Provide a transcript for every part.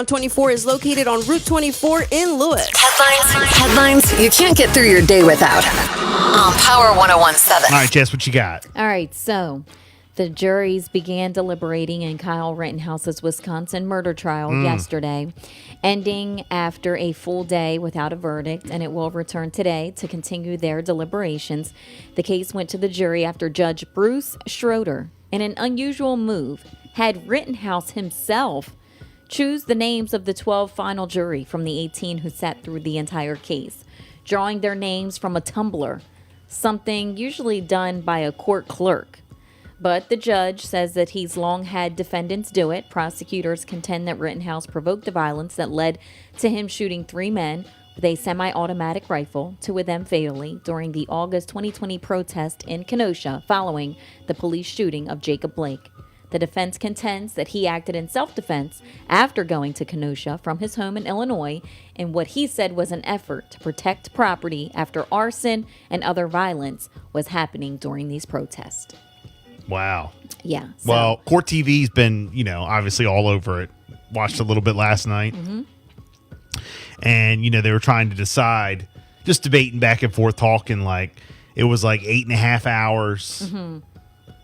on 24 is located on Route 24 in Lewis. Headlines you can't get through your day without. On Power 101.7. All right, Jess, what you got? All right, so the juries began deliberating in Kyle Rittenhouse's Wisconsin murder trial yesterday, ending after a full day without a verdict, and it will return today to continue their deliberations. The case went to the jury after Judge Bruce Schroeder, in an unusual move, had Rittenhouse himself choose the names of the 12 final jury from the 18 who sat through the entire case, drawing their names from a tumbler, something usually done by a court clerk. But the judge says that he's long had defendants do it. Prosecutors contend that Rittenhouse provoked the violence that led to him shooting 3 men with a semi-automatic rifle, 2 of them fatally, during the August 2020 protest in Kenosha following the police shooting of Jacob Blake. The defense contends that he acted in self-defense after going to Kenosha from his home in Illinois in what he said was an effort to protect property after arson and other violence was happening during these protests. Wow. Yeah. Well, Court TV's been, obviously all over it. Watched a little bit last night. Mm-hmm. And, they were trying to decide, just debating back and forth, talking it was 8.5 hours. Mm-hmm.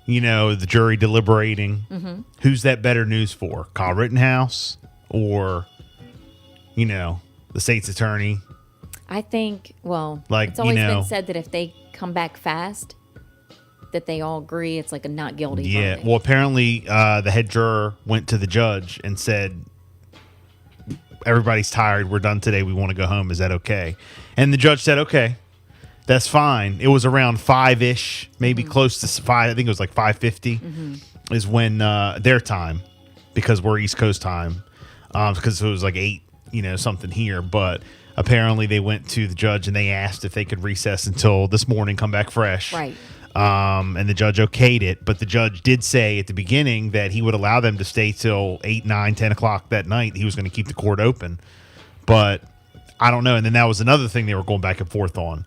The jury deliberating. Mm-hmm. Who's that better news for? Kyle Rittenhouse or, the state's attorney? I think, it's always been said that if they come back fast, that they all agree it's like a not guilty verdict. Well, apparently the head juror went to the judge and said, everybody's tired. We're done today. We want to go home. Is that okay? And the judge said, okay, that's fine. It was around 5-ish, maybe close to 5. I think it was 5:50 is when their time, because we're East Coast time, because it was 8, something here. But apparently they went to the judge and they asked if they could recess until this morning, come back fresh. Right. And the judge okayed it, but the judge did say at the beginning that he would allow them to stay till 8, 9, 10 o'clock that night. He was going to keep the court open, but I don't know. And then that was another thing they were going back and forth on.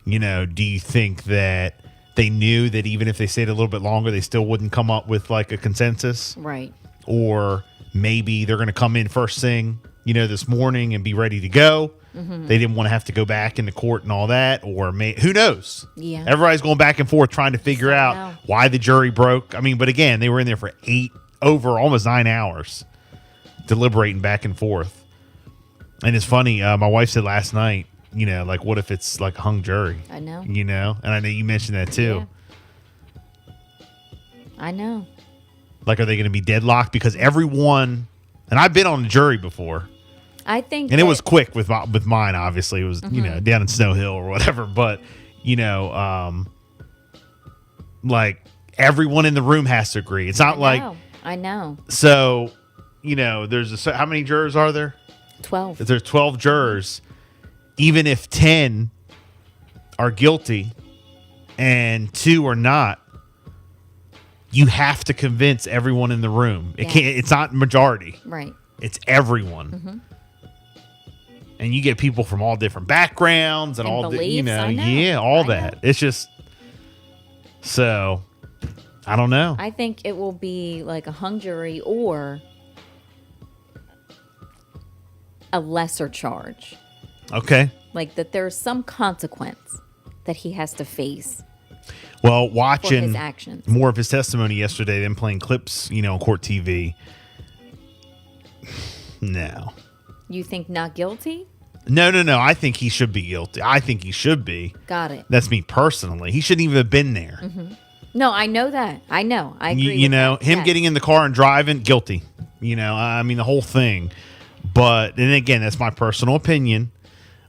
Do you think that they knew that even if they stayed a little bit longer, they still wouldn't come up with a consensus? Right. Or maybe they're going to come in first thing, this morning and be ready to go. Mm-hmm. They didn't want to have to go back into court and all that, or who knows? Yeah. Everybody's going back and forth trying to figure out why the jury broke. But again, they were in there for almost 9 hours deliberating back and forth. And it's funny, my wife said last night, what if it's a hung jury? I know. And I know you mentioned that too. Yeah. I know. Are they going to be deadlocked? Because everyone, and I've been on a jury before. I think, and it was quick with mine. Obviously, it was down in Snow Hill or whatever. But everyone in the room has to agree. It's not I know. So, there's how many jurors are there? 12. If there's 12 jurors, even if 10 are guilty and 2 are not, you have to convince everyone in the room. It can't. It's not majority. Right. It's everyone. Mm-hmm. And you get people from all different backgrounds and all beliefs, that. It's just, so I don't know. I think it will be a hung jury or a lesser charge. Okay. That there's some consequence that he has to face. Well, for watching his actions. More of his testimony yesterday, then playing clips, on Court TV. No. You think not guilty? No. I think he should be guilty. I think he should be. Got it. That's me personally. He shouldn't even have been there. Mm-hmm. No, I know that. I know. I agree. Him getting in the car and driving, guilty. The whole thing. But, and again, that's my personal opinion.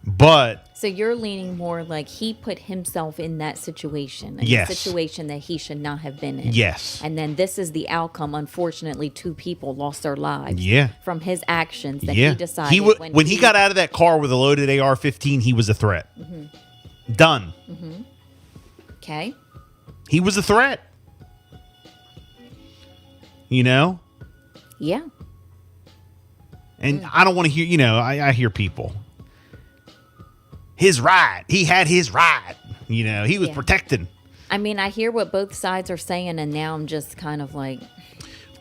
But. So you're leaning more he put himself in that situation. Yes. A situation that he should not have been in. Yes. And then this is the outcome. Unfortunately, 2 people lost their lives. Yeah. From his actions that he decided. When he got out of that car with a loaded AR-15, he was a threat. Mm-hmm. Done. Mm-hmm. Okay. He was a threat. Yeah. And I don't want to hear, I hear people. His right. He had his right. He was protecting. I hear what both sides are saying, and now I'm just kind of but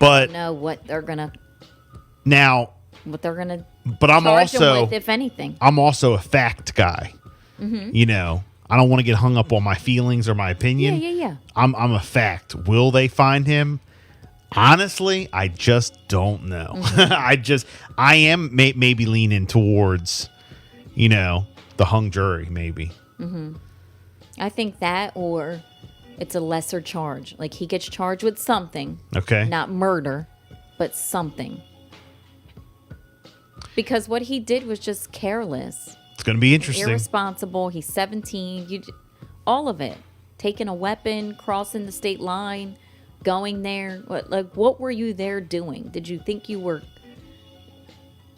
I don't know what they're going to. Now, what they're gonna. But I'm charge him also, with, if anything. I'm also a fact guy. You know, I don't want to get hung up on my feelings or my opinion. Yeah. I'm a fact. Will they find him? Honestly, I just don't know. I am maybe leaning towards, you know, the hung jury, maybe. I think that, or it's a lesser charge. Like he gets charged with something. Okay. Not murder, but something. Because what he did was just careless. It's going to be interesting. Irresponsible. He's 17. All of it. Taking a weapon, crossing the state line, going there. What were you there doing? Did you think you were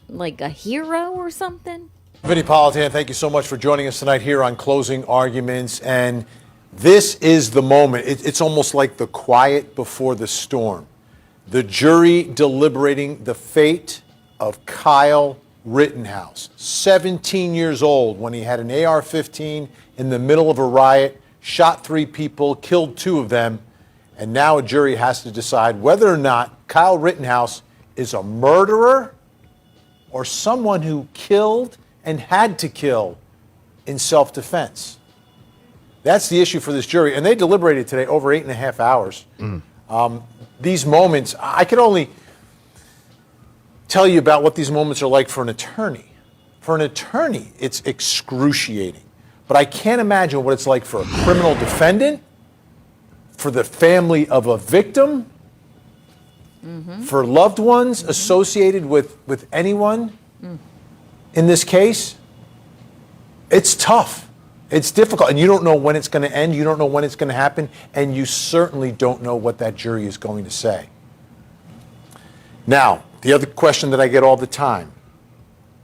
like a hero or something? Vinny Politan, thank you so much for joining us tonight here on Closing Arguments. And this is the moment. It's almost like the quiet before the storm. The jury deliberating the fate of Kyle Rittenhouse, 17 years old when he had an AR-15 in the middle of a riot, shot 3 people, killed 2 of them, and now a jury has to decide whether or not Kyle Rittenhouse is a murderer or someone who killed and had to kill in self-defense. That's the issue for this jury, and they deliberated today over 8.5 hours. These moments, I could only tell you about what these moments are like for an attorney. For an attorney, it's excruciating. But I can't imagine what it's like for a criminal defendant, for the family of a victim, for loved ones associated with anyone in this case. It's tough. It's difficult. And you don't know when it's going to end. You don't know when it's going to happen. And you certainly don't know what that jury is going to say. Now, the other question that I get all the time,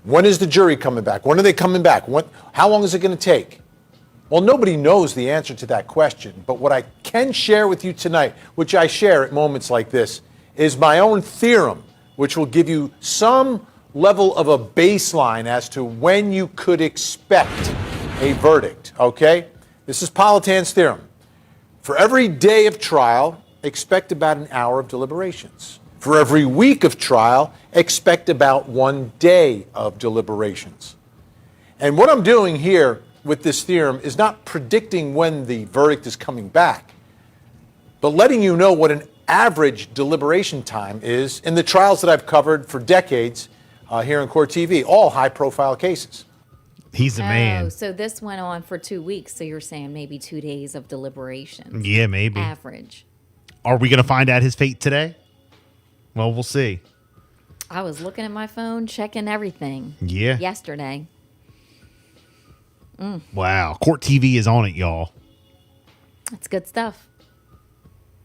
when is the jury coming back? When are they coming back? How long is it going to take? Well, nobody knows the answer to that question. But what I can share with you tonight, which I share at moments like this, is my own theorem, which will give you some level of a baseline as to when you could expect a verdict, okay? This is Politan's theorem. For every day of trial, expect about an hour of deliberations. For every week of trial, expect about 1 day of deliberations. And what I'm doing here with this theorem is not predicting when the verdict is coming back, but letting you know what an average deliberation time is in the trials that I've covered for decades here on Court TV, all high-profile cases. He's a man. Oh, so this went on for 2 weeks. So you're saying maybe 2 days of deliberations. Yeah, maybe. Average. Are we going to find out his fate today? Well, we'll see. I was looking at my phone, checking everything. Yeah. Yesterday. Wow. Court TV is on it, y'all. That's good stuff.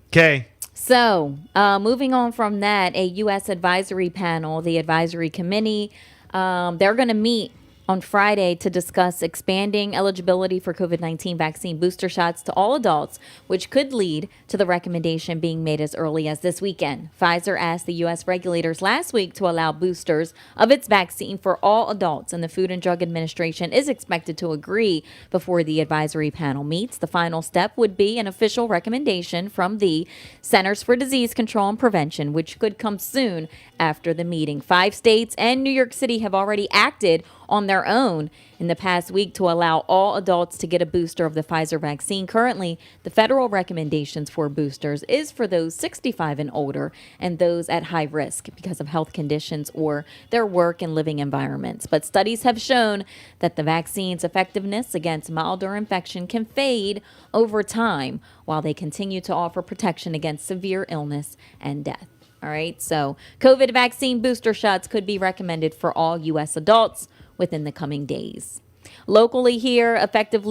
Okay. So, moving on from that, a U.S. advisory panel, the advisory committee, they're going to meet on Friday to discuss expanding eligibility for COVID-19 vaccine booster shots to all adults, which could lead to the recommendation being made as early as this weekend. Pfizer asked the U.S. regulators last week to allow boosters of its vaccine for all adults, and the Food and Drug Administration is expected to agree before the advisory panel meets. The final step would be an official recommendation from the Centers for Disease Control and Prevention, which could come soon after the meeting. 5 states and New York City have already acted on their own in the past week to allow all adults to get a booster of the Pfizer vaccine. Currently, the federal recommendations for boosters is for those 65 and older and those at high risk because of health conditions or their work and living environments. But studies have shown that the vaccine's effectiveness against milder infection can fade over time while they continue to offer protection against severe illness and death. All right, so COVID vaccine booster shots could be recommended for all U.S. adults within the coming days. Locally here, effective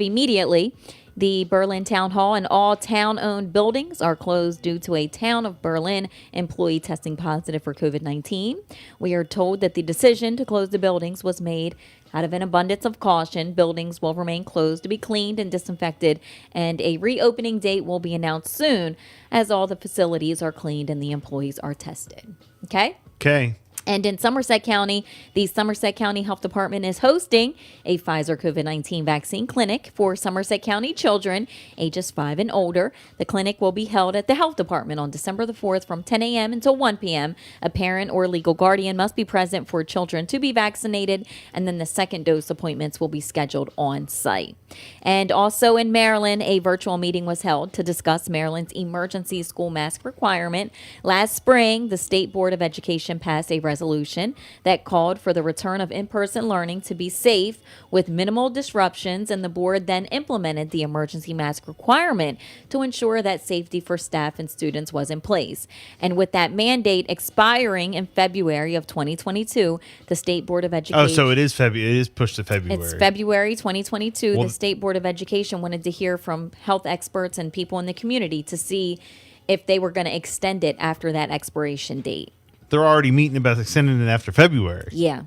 immediately, the Berlin Town Hall and all town-owned buildings are closed due to a town of Berlin employee testing positive for COVID-19. We are told that the decision to close the buildings was made out of an abundance of caution. Buildings will remain closed to be cleaned and disinfected, and a reopening date will be announced soon as all the facilities are cleaned and the employees are tested. Okay? Okay. And in Somerset County, the Somerset County Health Department is hosting a Pfizer COVID-19 vaccine clinic for Somerset County children ages 5 and older. The clinic will be held at the Health Department on December the 4th from 10 a.m. until 1 p.m. A parent or legal guardian must be present for children to be vaccinated, and then the second dose appointments will be scheduled on site. And also in Maryland, a virtual meeting was held to discuss Maryland's emergency school mask requirement. Last spring, the State Board of Education passed a resolution that called for the return of in-person learning to be safe with minimal disruptions, and the board then implemented the emergency mask requirement to ensure that safety for staff and students was in place. And with that mandate expiring in February of 2022, the State Board of Education... Oh, so it is February. It is pushed to February. It's February 2022. The State Board of Education wanted to hear from health experts and people in the community to see if they were going to extend it after that expiration date. They're already meeting about extending it after February. Yeah.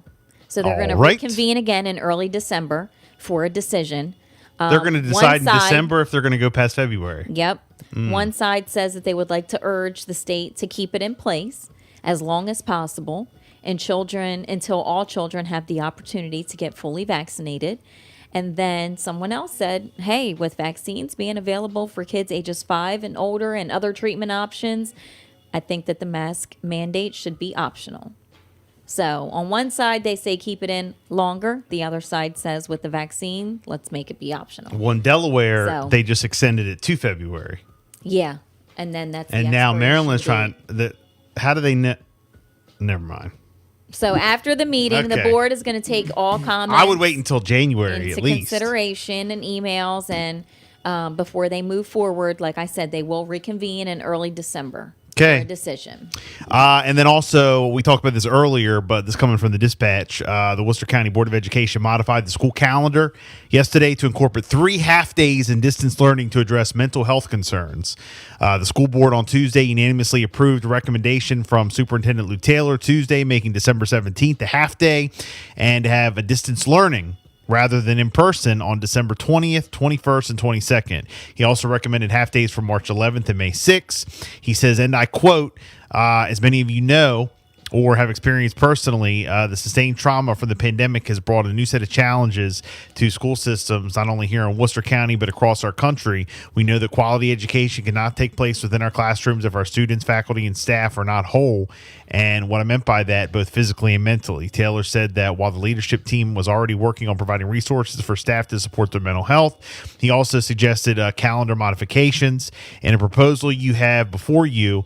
So they're going to Right. reconvene again in early December for a decision. They're going to decide in December if they're going to go past February. Yep. One side says that they would like to urge the state to keep it in place as long as possible and children until all children have the opportunity to get fully vaccinated. And then someone else said, hey, with vaccines being available for kids ages 5 and older and other treatment options, I think that the mask mandate should be optional. So on one side, they say keep it in longer. The other side says with the vaccine, let's make it be optional. Well, in Delaware, So- they just extended it to February. Yeah. And then that's the And now expiration Maryland's date. trying. How do they... Never mind. So after the meeting, the Okay. board is going to take all comments. I would wait until January into at least. consideration and emails, and before they move forward, like I said, they will reconvene in early December. Okay. For a decision. And then also, we talked about this earlier, but this coming from the Dispatch, the Worcester County Board of Education modified the school calendar yesterday to incorporate 3 half-days in distance learning to address mental health concerns. The school board on Tuesday unanimously approved a recommendation from Superintendent Lou Taylor Tuesday, making December 17th a half-day, and have a distance learning rather than in person on December 20th, 21st, and 22nd. He also recommended half days for March 11th and May 6th. He says, and I quote, as many of you know or have experienced personally, the sustained trauma from the pandemic has brought a new set of challenges to school systems, not only here in Worcester County, but across our country. We know that quality education cannot take place within our classrooms if our students, faculty, and staff are not whole. And what I meant by that, both physically and mentally. Taylor said that while the leadership team was already working on providing resources for staff to support their mental health, he also suggested calendar modifications. In a proposal you have before you,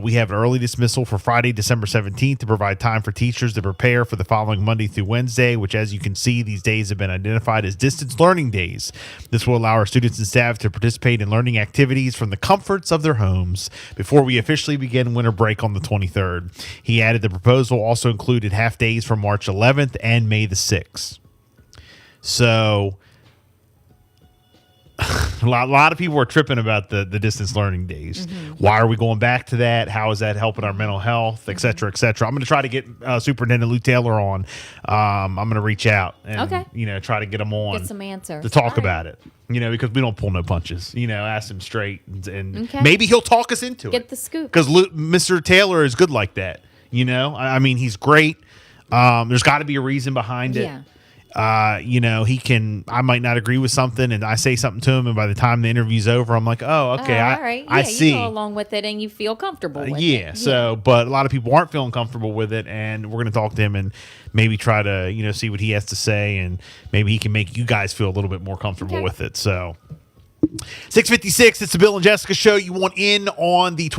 we have an early dismissal for Friday, December 17th to provide time for teachers to prepare for the following Monday through Wednesday, which, as you can see, these days have been identified as distance learning days. This will allow our students and staff to participate in learning activities from the comforts of their homes before we officially begin winter break on the 23rd. He added the proposal also included half days from March 11th and May the 6th. So a lot of people are tripping about the distance learning days. Why are we going back to that? How is that helping our mental health, et cetera, et cetera? I'm going to try to get Superintendent Lou Taylor on. I'm going to reach out and, try to get him on. Get some answers. To talk All right. about it, because we don't pull no punches, ask him straight and Okay. maybe he'll talk us into it. Get the scoop. Because Mr. Taylor is good like that. I mean, he's great. There's got to be a reason behind it. Yeah. I might not agree with something and I say something to him, and by the time the interview's over, I'm like, oh, okay, all right. Yeah, I see. You go along with it and you feel comfortable with Yeah. it. So, but a lot of people aren't feeling comfortable with it, and we're going to talk to him and maybe try to, see what he has to say, and maybe he can make you guys feel a little bit more comfortable with it. So, 6:56. It's the Bill and Jessica show. You want in on the